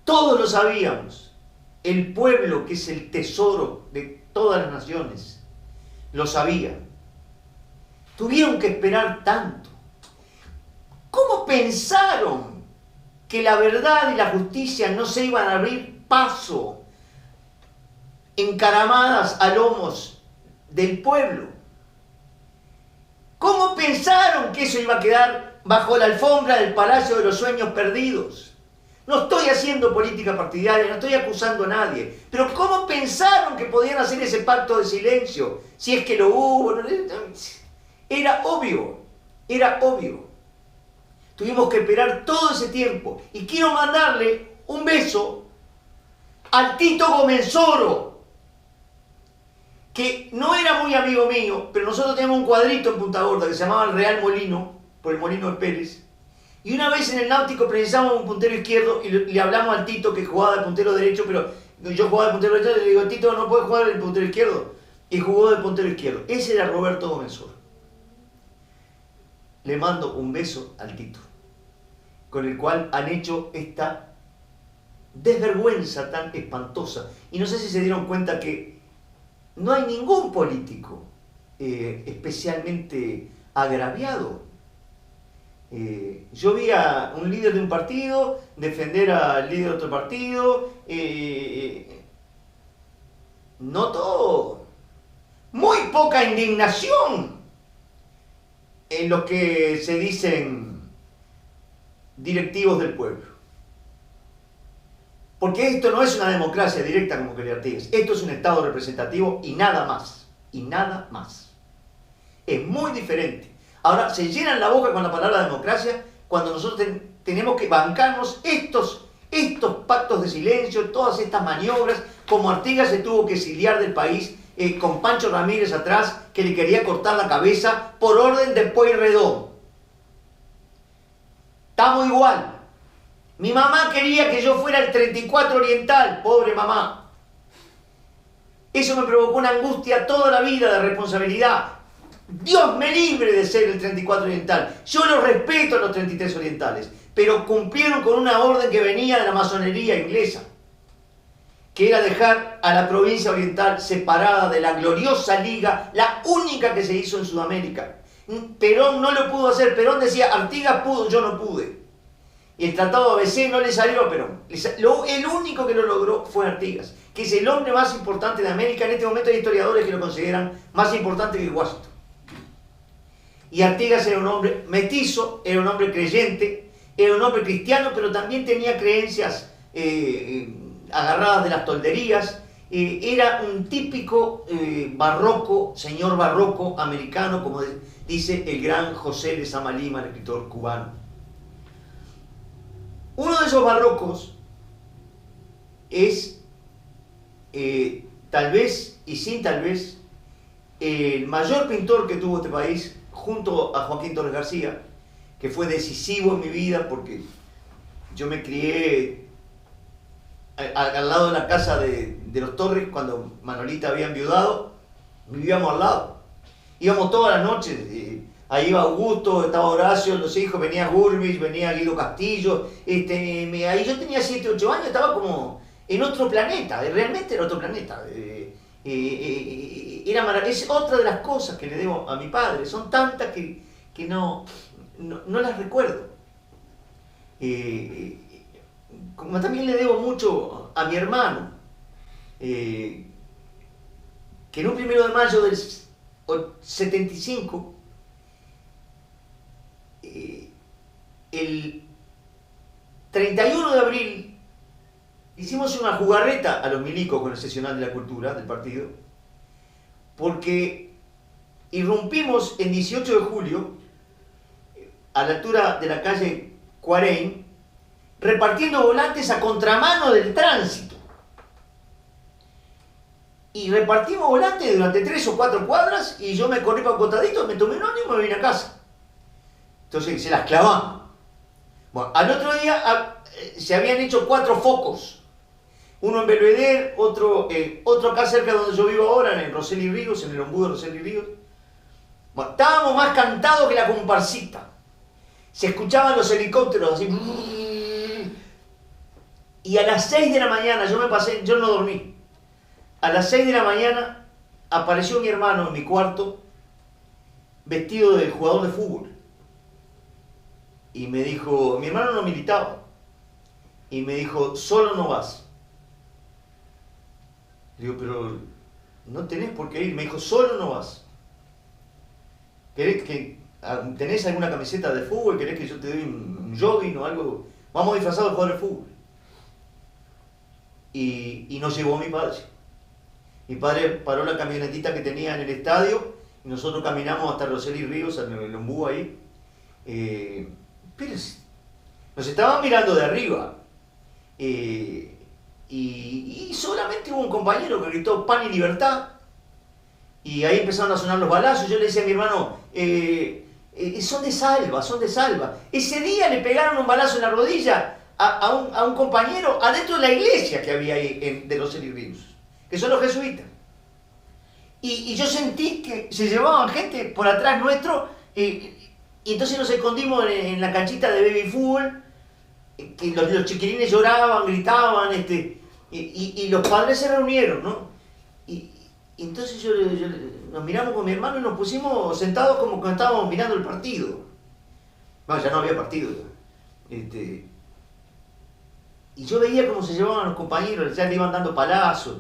Speaker 1: Todos lo sabíamos. El pueblo, que es el tesoro de todas las naciones, lo sabía. Tuvieron que esperar tanto. ¿Cómo pensaron que la verdad y la justicia no se iban a abrir paso encaramadas a lomos del pueblo? ¿Cómo pensaron que eso iba a quedar bajo la alfombra del Palacio de los Sueños Perdidos? No estoy haciendo política partidaria, no estoy acusando a nadie, pero ¿cómo pensaron que podían hacer ese pacto de silencio? Si es que lo hubo, era obvio, era obvio. Tuvimos que esperar todo ese tiempo. Y quiero mandarle un beso al Tito Gomenzoro, que no era muy amigo mío, pero nosotros teníamos un cuadrito en Punta Gorda que se llamaba el Real Molino, por el Molino de Pérez. Y una vez en el Náutico precisamos un puntero izquierdo y le hablamos al Tito que jugaba de puntero derecho, pero yo jugaba de puntero derecho y le digo, Tito no puede jugar el puntero izquierdo. Y jugó de puntero izquierdo. Ese era Roberto Gomenzoro. Le mando un beso al Tito, con el cual han hecho esta desvergüenza tan espantosa. Y no sé si se dieron cuenta que no hay ningún político especialmente agraviado. Yo vi a un líder de un partido defender al líder de otro partido, noto muy poca indignación en los que se dicen directivos del pueblo. Porque esto no es una democracia directa como quería Artigas. Esto es un Estado representativo y nada más. Y nada más. Es muy diferente. Ahora, se llenan la boca con la palabra democracia cuando nosotros tenemos que bancarnos estos pactos de silencio, todas estas maniobras, como Artigas se tuvo que exiliar del país con Pancho Ramírez atrás, que le quería cortar la cabeza por orden de Pueyrredón. Estamos igual. Mi mamá quería que yo fuera el 34 Oriental, pobre mamá. Eso me provocó una angustia toda la vida de responsabilidad. Dios me libre de ser el 34 Oriental. Yo los respeto a los 33 Orientales, pero cumplieron con una orden que venía de la masonería inglesa, que era dejar a la provincia oriental separada de la gloriosa liga, la única que se hizo en Sudamérica. Perón no lo pudo hacer. Perón decía, Artigas pudo, yo no pude. Y el Tratado de ABC no le salió a Perón. El único que lo logró fue Artigas, que es el hombre más importante de América. En este momento hay historiadores que lo consideran más importante que Washington. Y Artigas era un hombre mestizo, era un hombre creyente, era un hombre cristiano, pero también tenía creencias agarradas de las tolderías. Era un típico barroco, señor barroco americano, como dice el gran José de Samalima, el escritor cubano. Uno de esos barrocos es, tal vez y sin tal vez, el mayor pintor que tuvo este país, junto a Joaquín Torres García, que fue decisivo en mi vida porque yo me crié al lado de la casa de los Torres cuando Manolita había enviudado. Vivíamos al lado. Íbamos todas las noches. Ahí iba Augusto, estaba Horacio, los hijos, venía Gurbis, venía Guido Castillo. Ahí yo tenía 7, 8 años, estaba como en otro planeta, realmente era otro planeta. Es otra de las cosas que le debo a mi padre, son tantas que no las recuerdo. Como también le debo mucho a mi hermano, que en un 1 de mayo del 75, el 31 de abril, hicimos una jugarreta a los milicos con el seccional de la cultura del partido, porque irrumpimos en 18 de julio, a la altura de la calle Cuarein, repartiendo volantes a contramano del tránsito. Y repartimos volantes durante 3 o 4 cuadras y yo me corrí para un costadito, me tomé un ómnibus y me vine a casa. Entonces se las clavamos. Bueno, al otro día se habían hecho 4 focos. Uno en Belvedere, otro acá cerca de donde yo vivo ahora, en Roseli Ríos, en el ombú de Roseli Ríos. Bueno, estábamos más cantados que la comparsita. Se escuchaban los helicópteros así. Y a las 6 de la mañana, yo no dormí. A las 6 de la mañana apareció mi hermano en mi cuarto, vestido de jugador de fútbol. Y me dijo, mi hermano no militaba, y me dijo, solo no vas. Le digo, pero no tenés por qué ir. Me dijo, solo no vas. ¿Tenés alguna camiseta de fútbol? ¿Querés que yo te dé un jogging o algo? Vamos disfrazados de jugador de fútbol. Y nos llevó mi padre. Mi padre paró la camionetita que tenía en el estadio y nosotros caminamos hasta Roseli Ríos, en el ombú ahí. Pero nos estaban mirando de arriba. Y solamente hubo un compañero que gritó pan y libertad. Y ahí empezaron a sonar los balazos. Yo le decía a mi hermano, son de salva, son de salva. Ese día le pegaron un balazo en la rodilla a un compañero adentro de la iglesia que había ahí de los Ríos, que son los jesuitas. Y yo sentí que se llevaban gente por atrás nuestro, y entonces nos escondimos en la canchita de baby fútbol, que los chiquilines lloraban, gritaban, y los padres se reunieron, ¿no? Y entonces nos miramos con mi hermano y nos pusimos sentados como cuando estábamos mirando el partido. Bueno, ya no había partido. Y yo veía cómo se llevaban los compañeros, ya le iban dando palazos.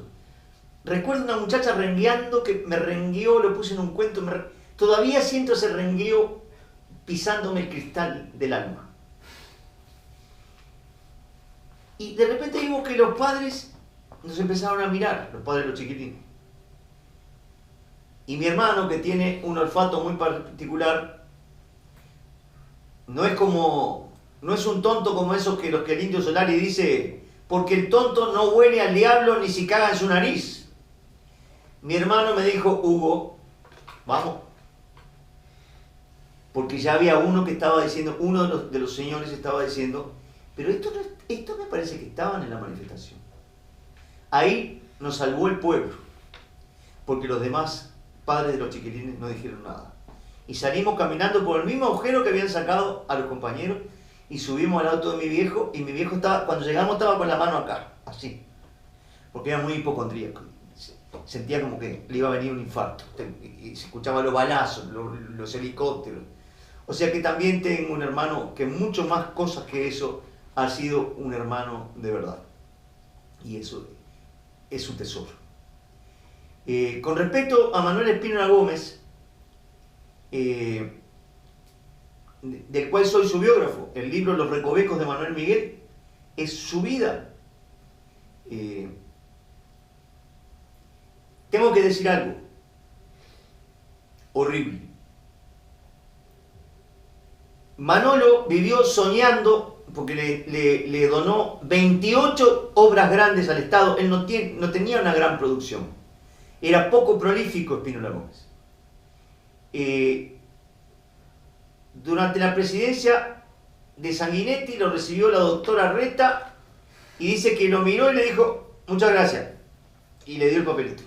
Speaker 1: Recuerdo una muchacha rengueando que me rengueó, lo puse en un cuento, todavía siento ese rengueo pisándome el cristal del alma. Y de repente vimos que los padres nos empezaron a mirar, los padres de los chiquitines. Y mi hermano, que tiene un olfato muy particular, no es un tonto como esos que el Indio Solari dice, porque el tonto no huele al diablo ni si caga en su nariz. Mi hermano me dijo, Hugo, vamos. Porque ya había uno que estaba diciendo, uno de los señores estaba diciendo, pero esto me parece que estaban en la manifestación. Ahí nos salvó el pueblo, porque los demás padres de los chiquilines no dijeron nada. Y salimos caminando por el mismo agujero que habían sacado a los compañeros y subimos al auto de mi viejo, y mi viejo cuando llegamos estaba con la mano acá, así, porque era muy hipocondríaco. Sentía como que le iba a venir un infarto, y se escuchaban los balazos, los helicópteros. O sea que también tengo un hermano que mucho más cosas que eso ha sido un hermano de verdad. Y eso es un tesoro. Con respecto a Manuel Espínola Gómez, del cual soy su biógrafo, el libro Los Recovecos de Manuel Miguel, es su vida. Tengo que decir algo horrible. Manolo vivió soñando, porque le donó 28 obras grandes al Estado. Él no tenía una gran producción. Era poco prolífico Espínola Gómez. Durante la presidencia de Sanguinetti lo recibió la doctora Reta y dice que lo miró y le dijo, muchas gracias, y le dio el papelito.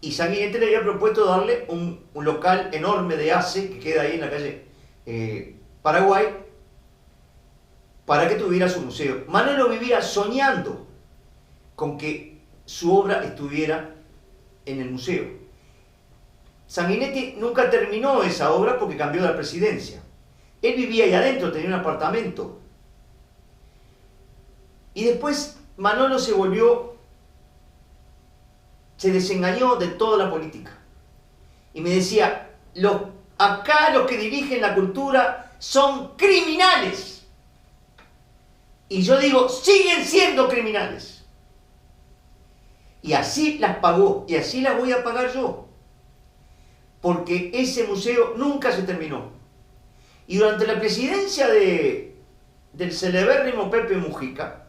Speaker 1: Y Sanguinetti le había propuesto darle un local enorme de ACE que queda ahí en la calle Paraguay para que tuviera su museo. Manolo vivía soñando con que su obra estuviera en el museo. Sanguinetti nunca terminó esa obra porque cambió de la presidencia. Él vivía ahí adentro, tenía un apartamento. Y después Manolo se desengañó de toda la política. Y me decía, acá los que dirigen la cultura son criminales. Y yo digo, siguen siendo criminales. Y así las pagó, y así las voy a pagar yo. Porque ese museo nunca se terminó. Y durante la presidencia del celebérrimo Pepe Mujica,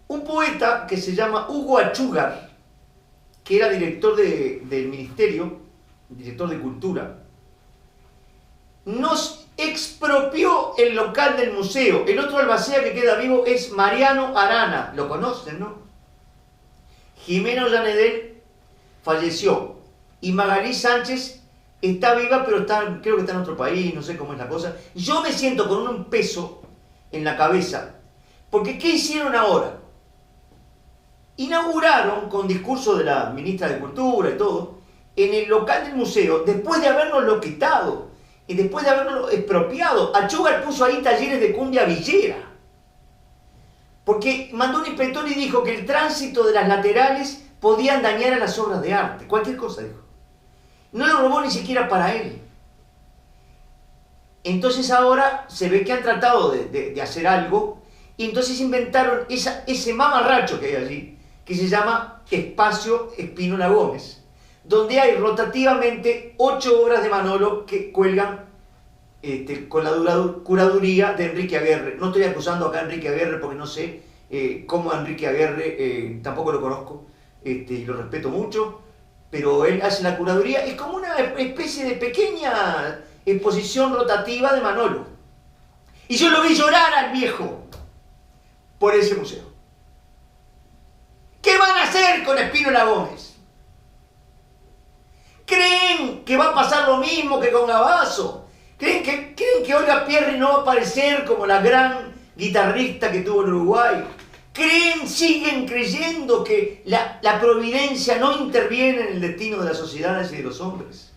Speaker 1: un poeta que se llama Hugo Achúgar, que era director del ministerio, director de cultura, nos expropió el local del museo. El otro albacea que queda vivo es Mariano Arana, lo conocen, ¿no? Jimeno Llanedel falleció y Magalí Sánchez está viva, pero creo que está en otro país, no sé cómo es la cosa. Yo me siento con un peso en la cabeza, porque ¿qué hicieron ahora? Inauguraron, con discurso de la ministra de Cultura y todo, en el local del museo, después de habernoslo quitado y después de habernoslo expropiado. Achúgar puso ahí talleres de cumbia villera, porque mandó un inspector y dijo que el tránsito de las laterales podían dañar a las obras de arte, cualquier cosa dijo. No lo robó ni siquiera para él. Entonces ahora se ve que han tratado de hacer algo, y entonces inventaron ese mamarracho que hay allí, que se llama Espacio Espínola Gómez, donde hay rotativamente 8 obras de Manolo que cuelgan con la curaduría de Enrique Aguerre. No estoy acusando acá a Enrique Aguerre porque no sé cómo Enrique Aguerre, tampoco lo conozco, y lo respeto mucho, pero él hace la curaduría. Es como una especie de pequeña exposición rotativa de Manolo. Y yo lo vi llorar al viejo por ese museo. ¿Qué van a hacer con Espínola Gómez? ¿Creen que va a pasar lo mismo que con Gavazo? ¿Creen que Olga Pierri no va a aparecer como la gran guitarrista que tuvo en Uruguay? Siguen creyendo que la providencia no interviene en el destino de las sociedades y de los hombres?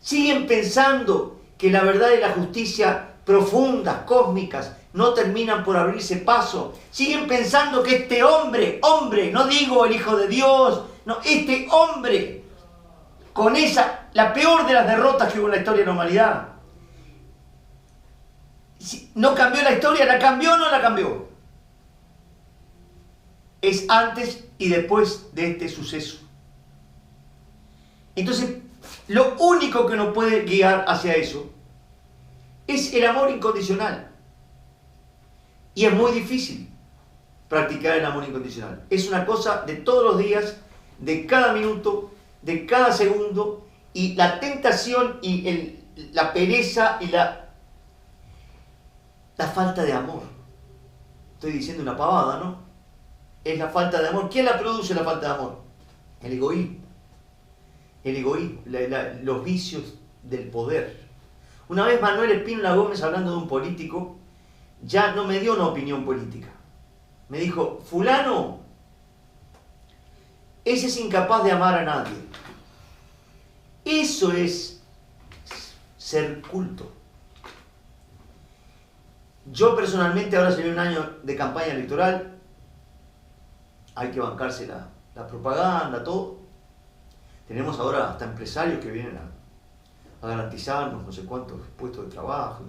Speaker 1: ¿Siguen pensando que la verdad y la justicia profundas, cósmicas, no terminan por abrirse paso. Siguen pensando que este hombre, no digo el Hijo de Dios, no, este hombre, con esa, la peor de las derrotas que hubo en la historia de la humanidad, no cambió la historia, ¿la cambió o no la cambió? Es antes y después de este suceso. Entonces, lo único que nos puede guiar hacia eso es el amor incondicional. Y es muy difícil practicar el amor incondicional. Es una cosa de todos los días, de cada minuto, de cada segundo, y la tentación y la pereza y la falta de amor. Estoy diciendo una pavada, ¿no? Es la falta de amor. ¿Quién la produce, la falta de amor? El egoísmo. El egoísmo, los vicios del poder. Una vez Manuel Espínola Gómez, hablando de un político, ya no me dio una opinión política. Me dijo, fulano, ese es incapaz de amar a nadie. Eso es ser culto. Yo personalmente, ahora se viene un año de campaña electoral, hay que bancarse la propaganda, todo. Tenemos ahora hasta empresarios que vienen a garantizarnos no sé cuántos puestos de trabajo.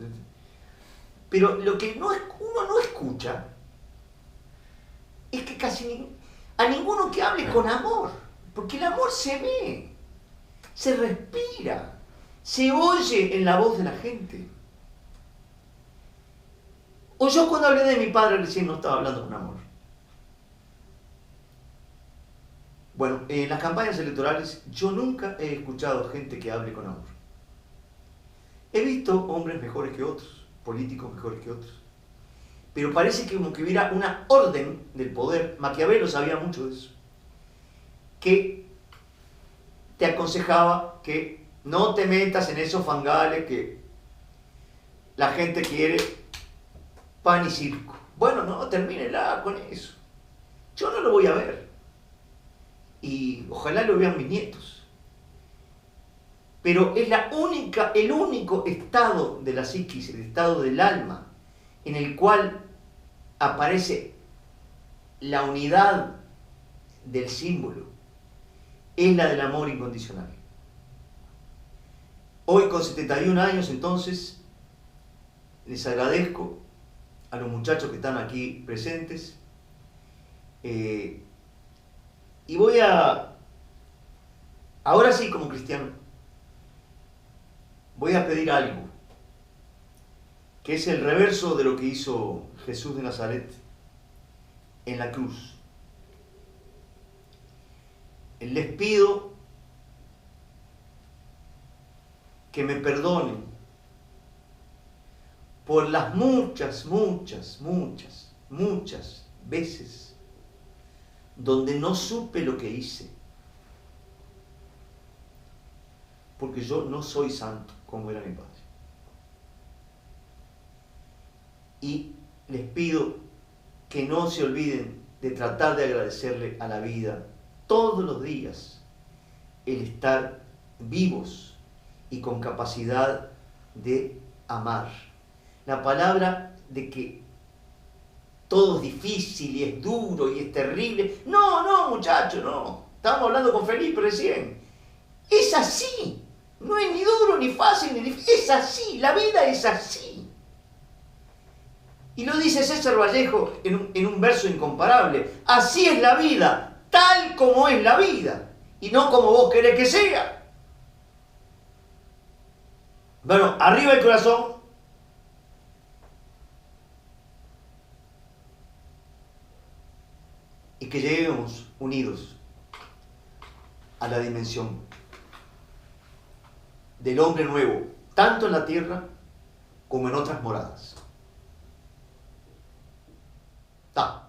Speaker 1: Pero lo que uno no escucha es que a ninguno que hable con amor, porque el amor se ve, se respira, se oye en la voz de la gente. O yo cuando hablé de mi padre recién no estaba hablando con amor. Bueno, en las campañas electorales yo nunca he escuchado gente que hable con amor. He visto hombres mejores que otros, políticos mejores que otros. Pero parece que como que hubiera una orden del poder, Maquiavelo sabía mucho de eso, que te aconsejaba que no te metas en esos fangales que la gente quiere pan y circo. Bueno, no, termínela con eso. Yo no lo voy a ver. Y ojalá lo vean mis nietos. Pero es el único estado de la psiquis, el estado del alma, en el cual aparece la unidad del símbolo, es la del amor incondicional. Hoy, con 71 años, entonces, les agradezco a los muchachos que están aquí presentes. Y voy ahora sí, como cristiano, voy a pedir algo, que es el reverso de lo que hizo Jesús de Nazaret en la cruz. Les pido que me perdonen por las muchas veces donde no supe lo que hice, porque yo no soy santo como era mi padre. Y les pido que no se olviden de tratar de agradecerle a la vida todos los días el estar vivos y con capacidad de amar. La palabra de que todo es difícil y es duro y es terrible. No, muchachos, no. Estábamos hablando con Felipe recién. Es así. No es ni duro, ni fácil, ni difícil. Es así. La vida es así. Y lo dice César Vallejo en un verso incomparable. Así es la vida, tal como es la vida. Y no como vos querés que sea. Bueno, arriba el corazón. Y que lleguemos unidos a la dimensión del hombre nuevo, tanto en la tierra como en otras moradas. Ta.